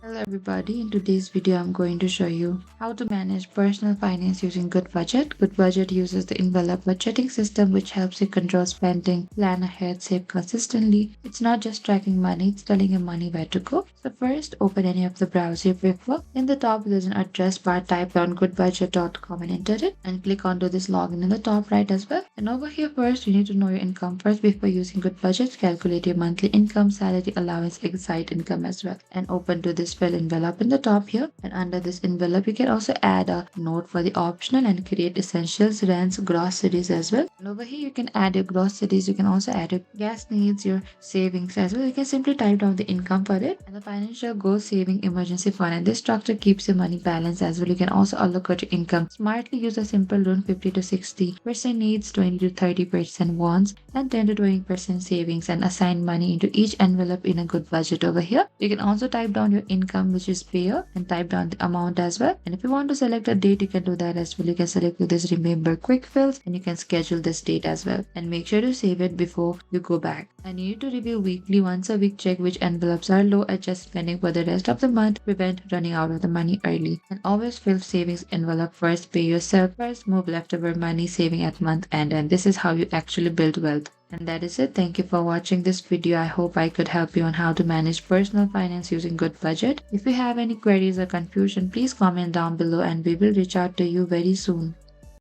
Hello everybody, in today's video I'm going to show you how to manage personal finance using Goodbudget. Goodbudget uses the envelope budgeting system which helps you control spending, plan ahead, save consistently. It's not just tracking money, it's telling your money where to go. So first, open any of the browser you prefer. In the top there's an address bar, type down goodbudget.com and enter it and click onto this login in the top right as well. And over here first you need to know your income first before using Goodbudget. Calculate your monthly income, salary, allowance, side income as well and open to this fill envelope in the top here, and under this envelope you can also add a note for the optional and create essentials, rents, groceries as well. And over here you can add your groceries, you can also add your gas needs, your savings as well. You can simply type down the income for it and the financial goal, saving, emergency fund, and this structure keeps your money balanced as well. You can also allocate your income smartly. Use a simple rule: 50 to 60% needs, 20 to 30% wants, and 10 to 20% savings, and assign money into each envelope in a Goodbudget. Over here you can also type down your income, which is payer, and type down the amount as well. And if you want to select a date, you can do that as well. You can select this remember quick fills and you can schedule this date as well, and make sure to save it before you go back. And you need to review weekly. Once a week, check which envelopes are low, adjust spending for the rest of the month, prevent running out of the money early. And always fill savings envelope first, pay yourself first, move leftover money saving at month end, and this is how you actually build wealth. And that is it. Thank you for watching this video. I hope I could help you on how to manage personal finance using Goodbudget. If you have any queries or confusion, please comment down below and we will reach out to you very soon.